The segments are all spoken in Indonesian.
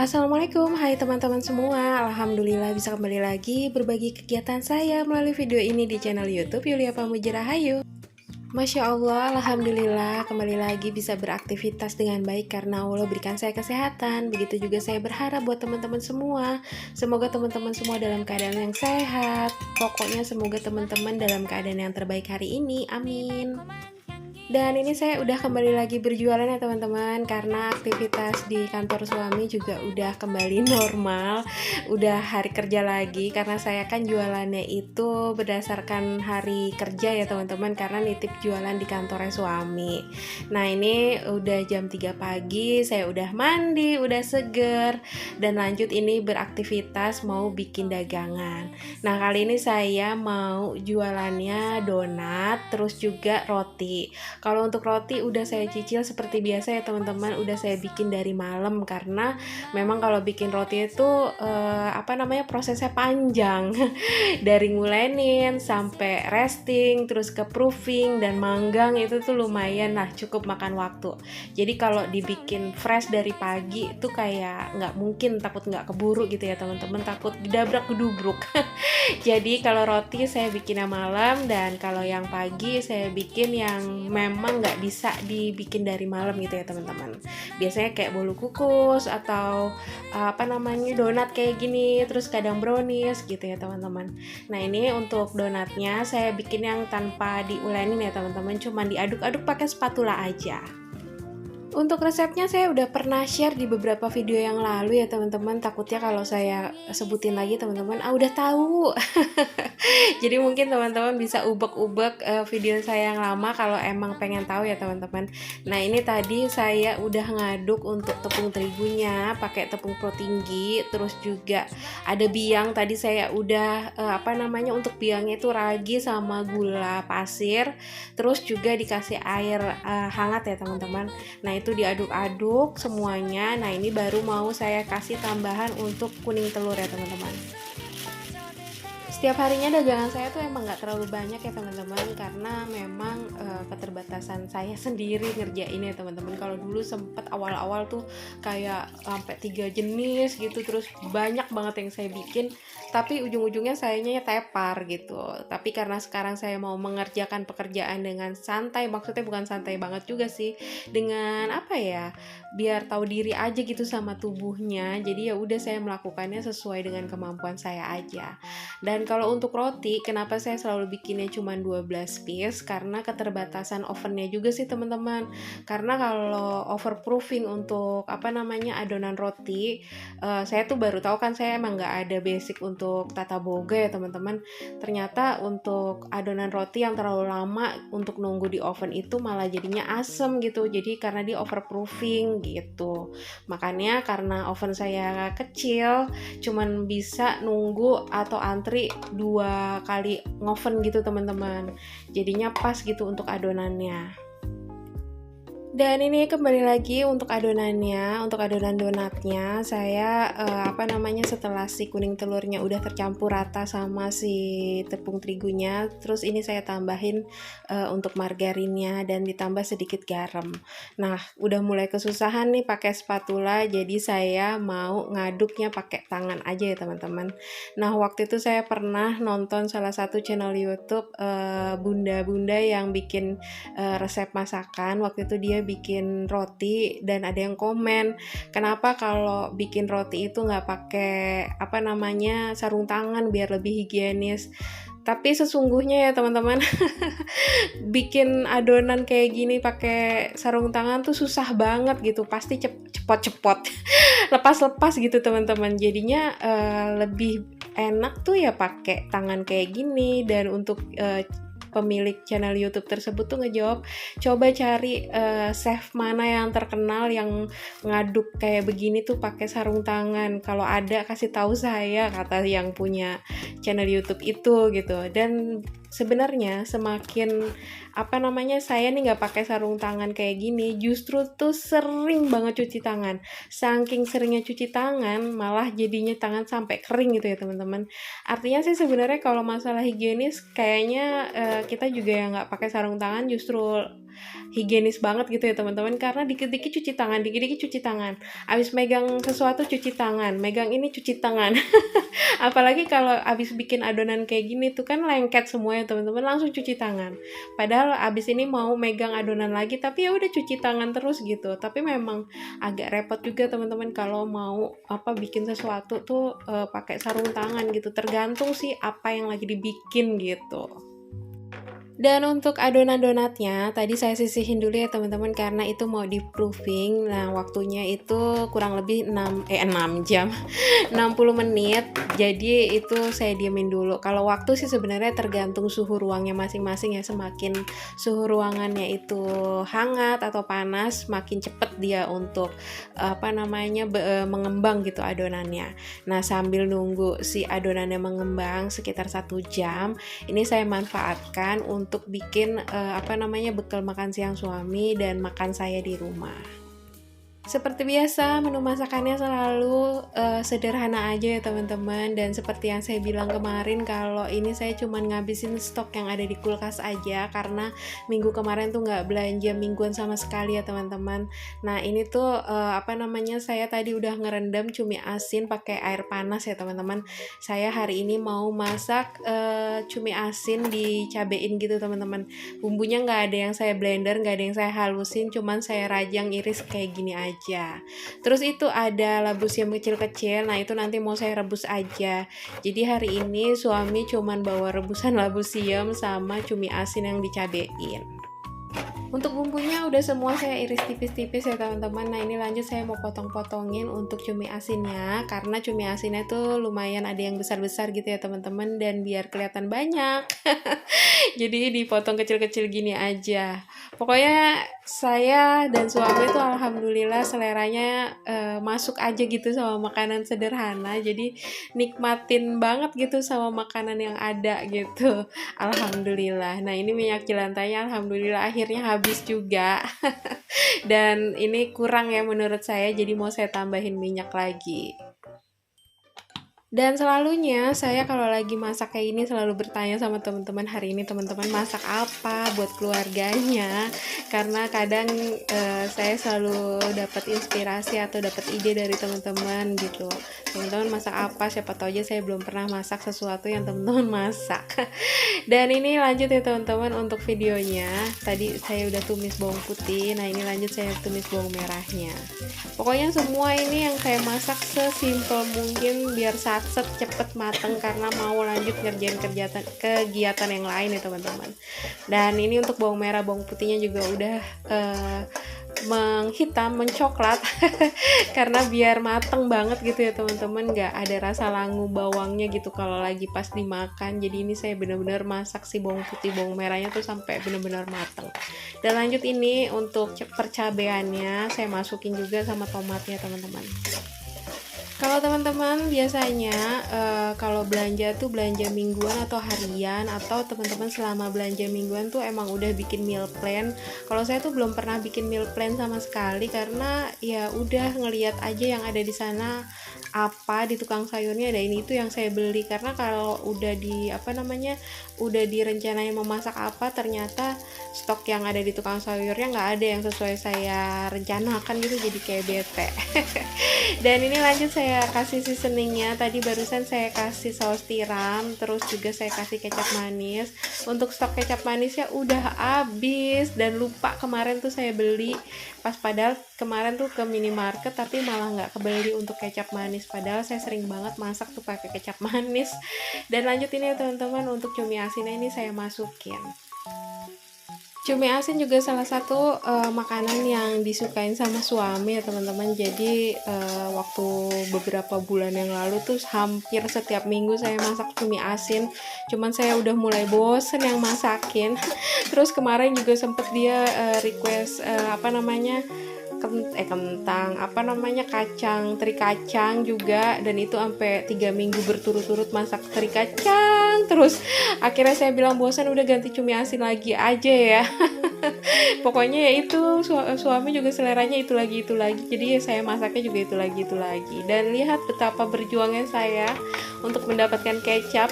Assalamualaikum, hai teman-teman semua. Alhamdulillah bisa kembali lagi berbagi kegiatan saya melalui video ini di channel YouTube Yulia Pamuji Rahayu. Masya Allah, Alhamdulillah kembali lagi bisa beraktivitas dengan baik karena Allah berikan saya kesehatan. Begitu juga saya berharap buat teman-teman semua. Semoga teman-teman semua dalam keadaan yang sehat. Pokoknya semoga teman-teman dalam keadaan yang terbaik hari ini. Amin. Dan ini saya udah kembali lagi berjualan ya teman-teman, karena aktivitas di kantor suami juga udah kembali normal, udah hari kerja lagi, karena saya kan jualannya itu berdasarkan hari kerja ya teman-teman, karena nitip jualan di kantornya suami. Nah ini udah jam 3 pagi, saya udah mandi, udah seger, dan lanjut ini beraktivitas mau bikin dagangan. Nah kali ini saya mau jualannya donat, terus juga roti. Kalau untuk roti udah saya cicil seperti biasa ya teman-teman, udah saya bikin dari malam karena memang kalau bikin roti itu prosesnya panjang. Dari ngulenin sampai resting, terus ke proofing dan manggang itu tuh lumayan lah, cukup makan waktu. Jadi kalau dibikin fresh dari pagi itu kayak nggak mungkin, takut nggak keburu gitu ya teman-teman, takut didabrak gedubruk. Jadi kalau roti saya bikinnya malam, dan kalau yang pagi saya bikin yang memang nggak bisa dibikin dari malam gitu ya teman-teman. Biasanya kayak bolu kukus atau donat kayak gini, terus kadang brownies gitu ya teman-teman. Nah ini untuk donatnya saya bikin yang tanpa diulenin ya teman-teman, cuman diaduk-aduk pakai spatula aja. Untuk resepnya saya udah pernah share di beberapa video yang lalu ya teman-teman. Takutnya kalau saya sebutin lagi teman-teman udah tahu. Jadi mungkin teman-teman bisa ubek-ubek video saya yang lama kalau emang pengen tahu ya teman-teman. Nah ini tadi saya udah ngaduk untuk tepung terigunya pakai tepung pro tinggi, terus juga ada biang. Tadi saya udah untuk biangnya itu ragi sama gula pasir, terus juga dikasih air hangat ya teman-teman. Nah itu diaduk-aduk semuanya. Nah ini baru mau saya kasih tambahan untuk kuning telur ya teman-teman. Setiap harinya dagangan saya tuh emang nggak terlalu banyak ya teman-teman, karena memang keterbatasan saya sendiri ngerjain ya teman-teman. Kalau dulu sempet awal-awal tuh kayak sampai 3 jenis gitu, terus banyak banget yang saya bikin, tapi ujung-ujungnya sayanya tepar gitu. Tapi karena sekarang saya mau mengerjakan pekerjaan dengan santai, maksudnya bukan santai banget juga sih, dengan biar tahu diri aja gitu sama tubuhnya. Jadi ya udah saya melakukannya sesuai dengan kemampuan saya aja. Dan kalau untuk roti, kenapa saya selalu bikinnya cuma 12 piece? Karena keterbatasan ovennya juga sih teman-teman. Karena kalau overproofing untuk adonan roti, saya tuh baru tahu kan, saya emang nggak ada basic untuk tata boga ya teman-teman. Ternyata untuk adonan roti yang terlalu lama untuk nunggu di oven itu malah jadinya asem gitu. Jadi karena di overproofing gitu. Makanya karena oven saya kecil, cuman bisa nunggu atau antri 2 kali ngoven gitu teman-teman. Jadinya pas gitu untuk adonannya. Dan ini kembali lagi untuk adonannya, untuk adonan donatnya saya setelah si kuning telurnya udah tercampur rata sama si tepung terigunya, terus ini saya tambahin untuk margarinnya dan ditambah sedikit garam. Nah udah mulai kesusahan nih pakai spatula, jadi saya mau ngaduknya pakai tangan aja ya teman-teman. Nah waktu itu saya pernah nonton salah satu channel YouTube bunda-bunda yang bikin resep masakan. Waktu itu dia bikin roti dan ada yang komen, kenapa kalau bikin roti itu nggak pakai sarung tangan biar lebih higienis. Tapi sesungguhnya ya teman-teman, bikin adonan kayak gini pakai sarung tangan tuh susah banget gitu, pasti cepot-cepot lepas-lepas gitu teman-teman. Jadinya lebih enak tuh ya pakai tangan kayak gini. Dan untuk pemilik channel YouTube tersebut tuh ngejawab, coba cari chef mana yang terkenal yang ngaduk kayak begini tuh pakai sarung tangan, kalau ada kasih tahu saya, kata yang punya channel YouTube itu gitu. Dan sebenarnya semakin saya nih nggak pakai sarung tangan kayak gini, justru tuh sering banget cuci tangan. Saking seringnya cuci tangan, malah jadinya tangan sampai kering gitu ya teman-teman. Artinya sih sebenarnya kalau masalah higienis kayaknya kita juga yang nggak pakai sarung tangan justru higienis banget gitu ya teman-teman, karena dikit-dikit cuci tangan, dikit-dikit cuci tangan, abis megang sesuatu cuci tangan, megang ini cuci tangan. Apalagi kalau abis bikin adonan kayak gini tuh kan lengket semua ya teman-teman, langsung cuci tangan. Padahal abis ini mau megang adonan lagi, tapi ya udah cuci tangan terus gitu. Tapi memang agak repot juga teman-teman kalau mau bikin sesuatu tuh pakai sarung tangan gitu. Tergantung sih apa yang lagi dibikin gitu. Dan untuk adonan donatnya, tadi saya sisihin dulu ya teman-teman karena itu mau di proofing. Nah, waktunya itu kurang lebih 6 jam, 60 menit. Jadi itu saya diamin dulu. Kalau waktu sih sebenarnya tergantung suhu ruangnya masing-masing ya. Semakin suhu ruangannya itu hangat atau panas, makin cepet dia untuk mengembang gitu adonannya. Nah, sambil nunggu si adonannya mengembang sekitar 1 jam, ini saya manfaatkan untuk bikin bekal makan siang suami dan makan saya di rumah. Seperti biasa, menu masakannya selalu sederhana aja ya teman-teman. Dan seperti yang saya bilang kemarin, kalau ini saya cuma ngabisin stok yang ada di kulkas aja, karena minggu kemarin tuh nggak belanja mingguan sama sekali ya teman-teman. Nah ini tuh saya tadi udah ngerendam cumi asin pakai air panas ya teman-teman. Saya hari ini mau masak cumi asin dicabein gitu teman-teman. Bumbunya nggak ada yang saya blender, nggak ada yang saya halusin, cuman saya rajang iris kayak gini aja. Terus itu ada labu siam kecil-kecil, nah itu nanti mau saya rebus aja. Jadi hari ini suami cuman bawa rebusan labu siam sama cumi asin yang dicabein. Untuk bumbunya udah semua saya iris tipis-tipis ya teman-teman. Nah ini lanjut saya mau potong-potongin untuk cumi asinnya, karena cumi asinnya tuh lumayan ada yang besar-besar gitu ya teman-teman, dan biar kelihatan banyak jadi dipotong kecil-kecil gini aja. Pokoknya saya dan suami tuh alhamdulillah seleranya masuk aja gitu sama makanan sederhana, jadi nikmatin banget gitu sama makanan yang ada gitu, alhamdulillah. Nah ini minyak jelantanya alhamdulillah akhirnya habis juga dan ini kurang ya menurut saya, jadi mau saya tambahin minyak lagi. Dan selalunya saya kalau lagi masak kayak ini selalu bertanya sama teman-teman, hari ini teman-teman masak apa buat keluarganya, karena kadang saya selalu dapat inspirasi atau dapat ide dari teman-teman gitu. Teman-teman masak apa, siapa tahu aja saya belum pernah masak sesuatu yang teman-teman masak. Dan ini lanjut ya teman-teman untuk videonya. Tadi saya udah tumis bawang putih, nah ini lanjut saya tumis bawang merahnya. Pokoknya semua ini yang saya masak sesimpel mungkin biar satset cepet mateng, karena mau lanjut ngerjain kegiatan yang lain ya teman-teman. Dan ini untuk bawang merah, bawang putihnya juga udah menghitam, mencoklat karena biar mateng banget gitu ya teman-teman, nggak ada rasa langu bawangnya gitu kalau lagi pas dimakan. Jadi ini saya benar-benar masak si bawang putih bawang merahnya tuh sampai benar-benar mateng. Dan lanjut ini untuk percabeannya saya masukin juga sama tomatnya teman-teman. Kalau teman-teman biasanya kalau belanja tuh belanja mingguan atau harian, atau teman-teman selama belanja mingguan tuh emang udah bikin meal plan. Kalau saya tuh belum pernah bikin meal plan sama sekali, karena ya udah ngelihat aja yang ada di sana, apa di tukang sayurnya ada ini itu yang saya beli. Karena kalau udah udah direncanain memasak apa, ternyata stok yang ada di tukang sayurnya nggak ada yang sesuai saya rencanakan gitu, jadi kayak bete. Dan ini lanjut saya kasih seasoningnya. Tadi barusan saya kasih saus tiram, terus juga saya kasih kecap manis. Untuk stok kecap manisnya udah habis dan lupa kemarin tuh saya beli, padahal kemarin tuh ke minimarket tapi malah nggak kebeli untuk kecap manis, padahal saya sering banget masak tuh pakai kecap manis. Dan lanjut ini ya teman-teman, untuk cumi asinnya ini saya masukin. Cumi asin juga salah satu makanan yang disukain sama suami ya teman-teman. Jadi waktu beberapa bulan yang lalu tuh hampir setiap minggu saya masak cumi asin. Cuman saya udah mulai bosen yang masakin. Terus kemarin juga sempet dia request teri kacang juga, dan itu sampai 3 minggu berturut-turut masak teri kacang terus. Akhirnya saya bilang bosan, udah ganti cumi asin lagi aja ya. Pokoknya ya itu suami juga seleranya itu lagi jadi ya saya masaknya juga itu lagi. Dan lihat betapa berjuangnya saya untuk mendapatkan kecap.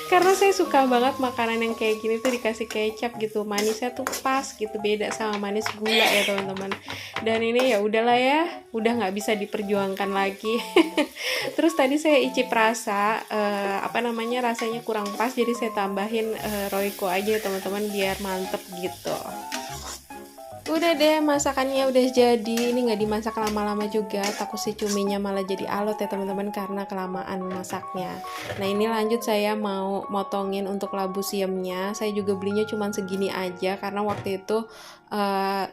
Karena saya suka banget makanan yang kayak gini tuh dikasih kecap gitu, manisnya tuh pas gitu, beda sama manis gula ya teman-teman. Dan ini ya udahlah ya, udah nggak bisa diperjuangkan lagi. Terus tadi saya icip rasa apa namanya, rasanya kurang pas, jadi saya tambahin Royco aja teman-teman biar mantep gitu. Udah deh, masakannya udah jadi. Ini nggak dimasak lama-lama juga, takut si cuminya malah jadi alot ya teman-teman karena kelamaan masaknya. Nah ini lanjut saya mau motongin untuk labu siamnya. Saya juga belinya cuma segini aja karena waktu itu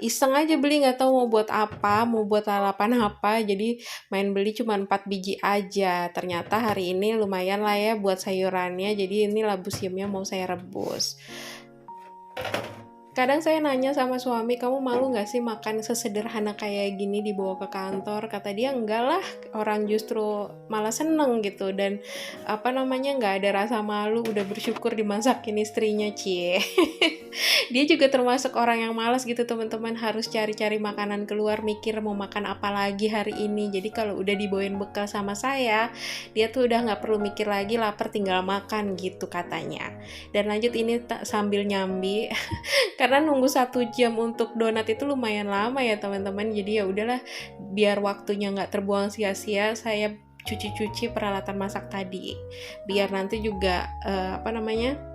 iseng aja beli, nggak tahu mau buat apa, mau buat lalapan apa. Jadi main beli cuma 4 biji aja. Ternyata hari ini lumayan lah ya buat sayurannya. Jadi ini labu siamnya mau saya rebus. Kadang saya nanya sama suami, kamu malu gak sih makan sesederhana kayak gini dibawa ke kantor? Kata dia, enggak lah, orang justru malah seneng gitu. Dan apa namanya, gak ada rasa malu, udah bersyukur dimasakin istrinya, cie. Dia juga termasuk orang yang malas gitu teman-teman, harus cari-cari makanan keluar, mikir mau makan apa lagi hari ini. Jadi kalau udah dibawain bekal sama saya, dia tuh udah gak perlu mikir lagi, lapar tinggal makan gitu katanya. Dan lanjut ini sambil nyambi. Karena nunggu 1 jam untuk donat itu lumayan lama ya teman-teman, jadi ya udahlah biar waktunya nggak terbuang sia-sia, saya cuci-cuci peralatan masak tadi biar nanti juga apa namanya,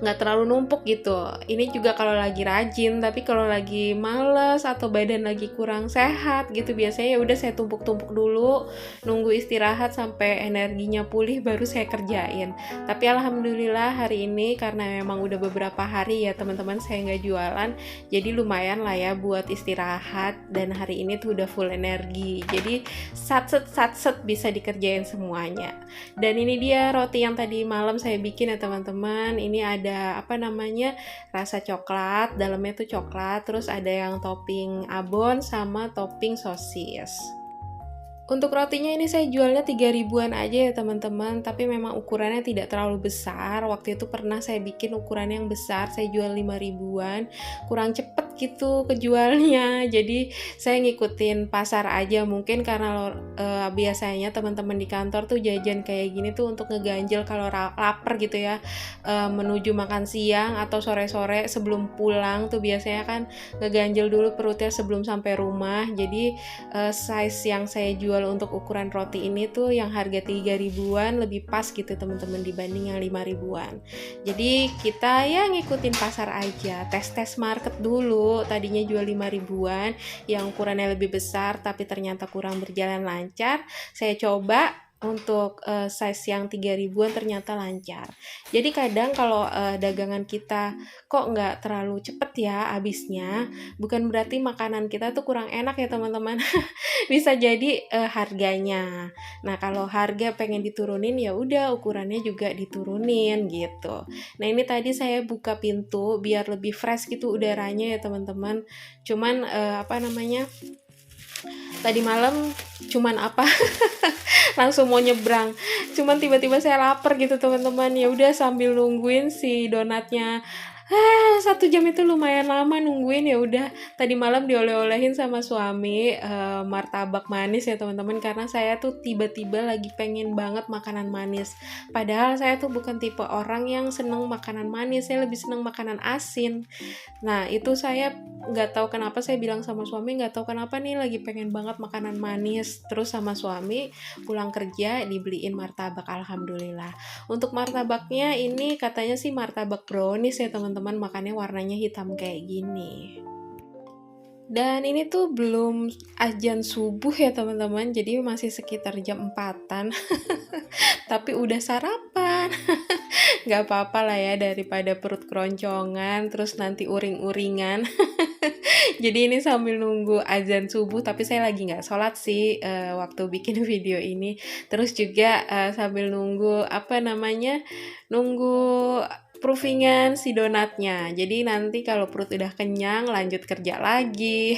nggak terlalu numpuk gitu. Ini juga kalau lagi rajin, tapi kalau lagi males atau badan lagi kurang sehat gitu, biasanya ya udah saya tumpuk-tumpuk dulu, nunggu istirahat sampai energinya pulih baru saya kerjain. Tapi alhamdulillah hari ini karena memang udah beberapa hari ya teman-teman saya nggak jualan, jadi lumayan lah ya buat istirahat, dan hari ini tuh udah full energi, jadi satset bisa dikerjain semuanya. Dan ini dia roti yang tadi malam saya bikin ya teman-teman. Ini ada apa namanya, rasa coklat, dalamnya tuh coklat, terus ada yang topping abon sama topping sosis. Untuk rotinya ini saya jualnya 3 ribuan aja ya teman-teman, tapi memang ukurannya tidak terlalu besar. Waktu itu pernah saya bikin ukuran yang besar, saya jual 5 ribuan, kurang cepet gitu kejualnya. Jadi saya ngikutin pasar aja, mungkin karena biasanya teman-teman di kantor tuh jajan kayak gini tuh untuk ngeganjel kalau lapar gitu ya, menuju makan siang atau sore-sore sebelum pulang tuh biasanya kan ngeganjel dulu perutnya sebelum sampai rumah. Jadi size yang saya jual untuk ukuran roti ini tuh yang harga 3 ribuan lebih pas gitu teman-teman dibanding yang 5 ribuan. Jadi kita ya ngikutin pasar aja, tes market dulu. Tadinya jual 5 ribuan yang ukurannya lebih besar tapi ternyata kurang berjalan lancar. Saya coba untuk size yang 3 ribuan ternyata lancar. Jadi kadang kalau dagangan kita kok nggak terlalu cepet ya habisnya, bukan berarti makanan kita tuh kurang enak ya teman-teman. Bisa jadi harganya. Nah kalau harga pengen diturunin ya udah ukurannya juga diturunin gitu. Nah ini tadi saya buka pintu biar lebih fresh gitu udaranya ya teman-teman. Cuman apa namanya, tadi malam cuman apa langsung mau nyebrang, cuman tiba-tiba saya lapar gitu teman-teman. Ya udah sambil nungguin si donatnya 1 jam itu lumayan lama nungguin. Ya udah tadi malam dioleh-olehin sama suami martabak manis ya teman-teman, karena saya tuh tiba-tiba lagi pengen banget makanan manis, padahal saya tuh bukan tipe orang yang seneng makanan manis, saya lebih seneng makanan asin. Nah itu saya nggak tahu kenapa saya bilang sama suami, nggak tahu kenapa nih lagi pengen banget makanan manis. Terus sama suami pulang kerja dibeliin martabak, alhamdulillah. Untuk martabaknya ini katanya sih martabak brownies ya teman-teman, makanya warnanya hitam kayak gini. Dan ini tuh belum azan subuh ya teman-teman, jadi masih sekitar jam 4-an. Tapi udah sarapan. Gak apa-apa lah ya, daripada perut keroncongan terus nanti uring-uringan. Jadi ini sambil nunggu azan subuh, tapi saya lagi nggak sholat sih waktu bikin video ini. Terus juga sambil nunggu apa namanya, nunggu proofingan si donatnya. Jadi nanti kalau perut udah kenyang lanjut kerja lagi.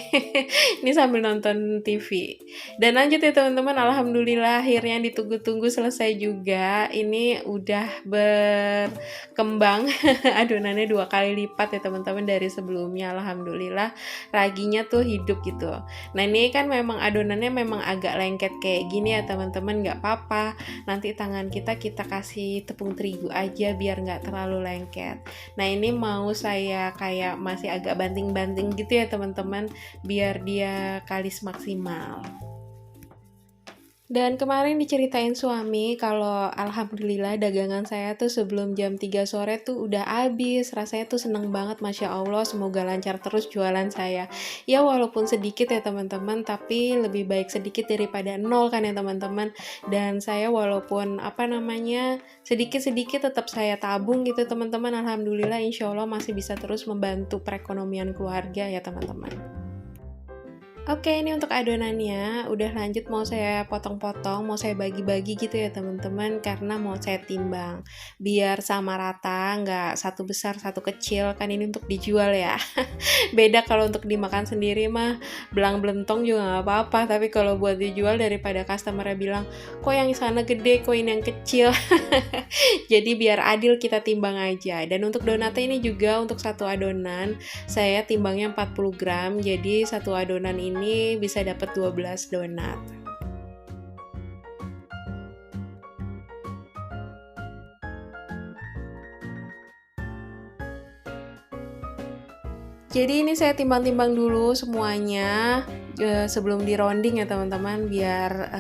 Ini sambil nonton TV. Dan lanjut ya teman-teman, alhamdulillah akhirnya ditunggu-tunggu selesai juga. Ini udah berkembang adonannya 2 kali lipat ya teman-teman dari sebelumnya. Alhamdulillah raginya tuh hidup gitu. Nah ini kan memang adonannya memang agak lengket kayak gini ya teman-teman, nggak apa-apa. Nanti tangan kita kasih tepung terigu aja biar nggak terlalu lengket. Nah ini mau saya kayak masih agak banting-banting gitu ya teman-teman, biar dia kalis maksimal. Dan kemarin diceritain suami kalau alhamdulillah dagangan saya tuh sebelum jam 3 sore tuh udah habis. Rasanya tuh seneng banget, Masya Allah, semoga lancar terus jualan saya. Ya walaupun sedikit ya teman-teman, tapi lebih baik sedikit daripada nol kan ya teman-teman. Dan saya walaupun sedikit-sedikit tetap saya tabung gitu teman-teman. Alhamdulillah insya Allah masih bisa terus membantu perekonomian keluarga ya teman-teman. Oke, ini untuk adonannya udah lanjut, mau saya potong-potong, mau saya bagi-bagi gitu ya teman-teman, karena mau saya timbang biar sama rata, nggak satu besar satu kecil, kan ini untuk dijual ya. Beda kalau untuk dimakan sendiri mah belang belentong juga nggak apa-apa, tapi kalau buat dijual daripada customernya bilang kok yang sana gede, kok ini yang kecil. Jadi biar adil kita timbang aja. Dan untuk donatnya ini juga untuk satu adonan saya timbangnya 40 gram, jadi satu adonan ini bisa dapat 12 donat. Jadi ini saya timbang-timbang dulu semuanya sebelum di rounding ya teman-teman, biar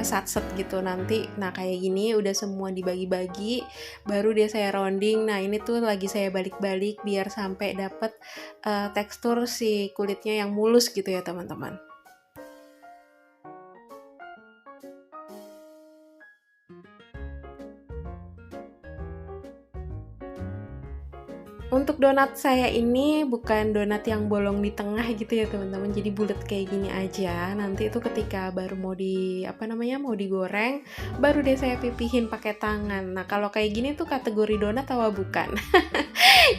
satset gitu nanti. Nah kayak gini udah semua dibagi-bagi, baru dia saya rounding. Nah ini tuh lagi saya balik-balik biar sampai dapet tekstur si kulitnya yang mulus gitu ya teman-teman. Untuk donat saya ini bukan donat yang bolong di tengah gitu ya teman-teman, jadi bulat kayak gini aja. Nanti itu ketika baru mau digoreng, baru deh saya pipihin pakai tangan. Nah kalau kayak gini tuh kategori donat atau bukan?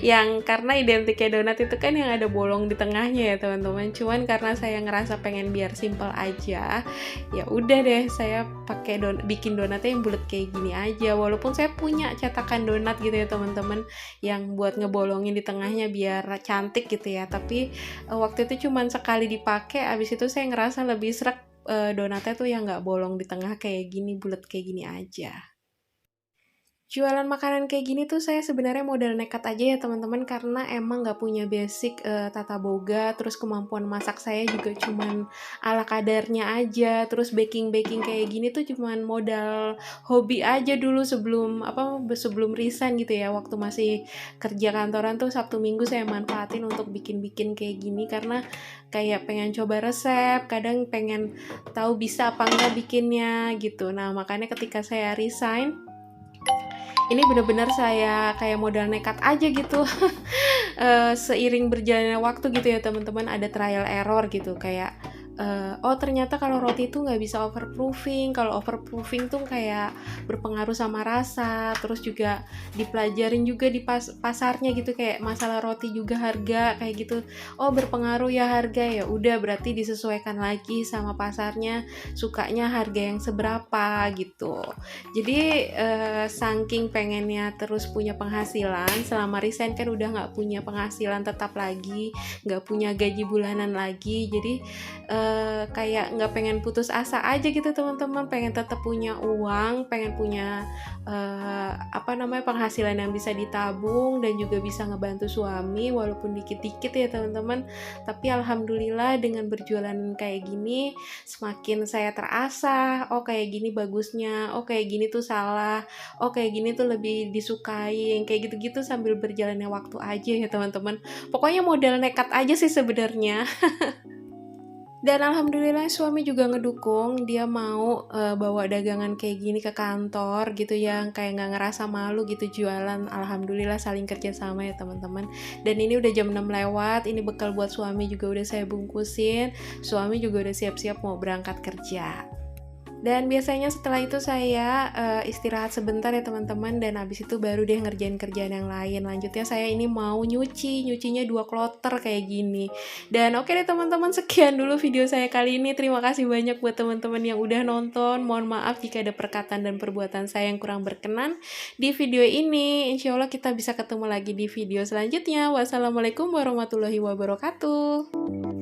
Yang karena identiknya donat itu kan yang ada bolong di tengahnya ya teman-teman. Cuman karena saya ngerasa pengen biar simple aja, ya udah deh saya pakai bikin donatnya yang bulat kayak gini aja. Walaupun saya punya cetakan donat gitu ya teman-teman, yang buat ngebolongin di tengahnya biar cantik gitu ya, tapi waktu itu cuman sekali dipakai, abis itu saya ngerasa lebih srek donatnya tuh yang nggak bolong di tengah kayak gini, bulat kayak gini aja. Jualan makanan kayak gini tuh saya sebenarnya modal nekat aja ya teman-teman, karena emang nggak punya basic tata boga, terus kemampuan masak saya juga cuman ala kadarnya aja, terus baking kayak gini tuh cuman modal hobi aja dulu sebelum resign gitu ya, waktu masih kerja kantoran tuh Sabtu Minggu saya manfaatin untuk bikin kayak gini, karena kayak pengen coba resep, kadang pengen tahu bisa apa enggak bikinnya gitu. Nah makanya ketika saya resign, ini benar-benar saya kayak modal nekat aja gitu. Seiring berjalannya waktu gitu ya teman-teman, ada trial error gitu, kayak oh ternyata kalau roti itu nggak bisa overproofing. Kalau overproofing tuh kayak berpengaruh sama rasa. Terus juga dipelajarin juga di pasarnya gitu, kayak masalah roti juga harga kayak gitu. Oh berpengaruh ya harga, ya udah berarti disesuaikan lagi sama pasarnya, sukanya harga yang seberapa gitu. Jadi saking pengennya terus punya penghasilan, selama resign kan udah nggak punya penghasilan tetap lagi, nggak punya gaji bulanan lagi. Jadi kayak nggak pengen putus asa aja gitu teman-teman, pengen tetap punya uang, pengen punya penghasilan yang bisa ditabung dan juga bisa ngebantu suami walaupun dikit-dikit ya teman-teman. Tapi alhamdulillah dengan berjualan kayak gini semakin saya terasah, oh kayak gini bagusnya, oh kayak gini tuh salah, oh kayak gini tuh lebih disukai, yang kayak gitu-gitu sambil berjalannya waktu aja ya teman-teman. Pokoknya modal nekat aja sih sebenarnya. Dan alhamdulillah suami juga ngedukung, dia mau bawa dagangan kayak gini ke kantor gitu, yang kayak nggak ngerasa malu gitu jualan. Alhamdulillah saling kerja sama ya teman-teman. Dan ini udah jam 6 lewat, ini bekal buat suami juga udah saya bungkusin, suami juga udah siap-siap mau berangkat kerja. Dan biasanya setelah itu saya istirahat sebentar ya teman-teman, dan habis itu baru deh ngerjain kerjaan yang lain. Lanjutnya saya ini mau nyucinya 2 kloter kayak gini. Dan oke deh teman-teman, sekian dulu video saya kali ini. Terima kasih banyak buat teman-teman yang udah nonton. Mohon maaf jika ada perkataan dan perbuatan saya yang kurang berkenan di video ini. Insya Allah kita bisa ketemu lagi di video selanjutnya. Wassalamualaikum warahmatullahi wabarakatuh.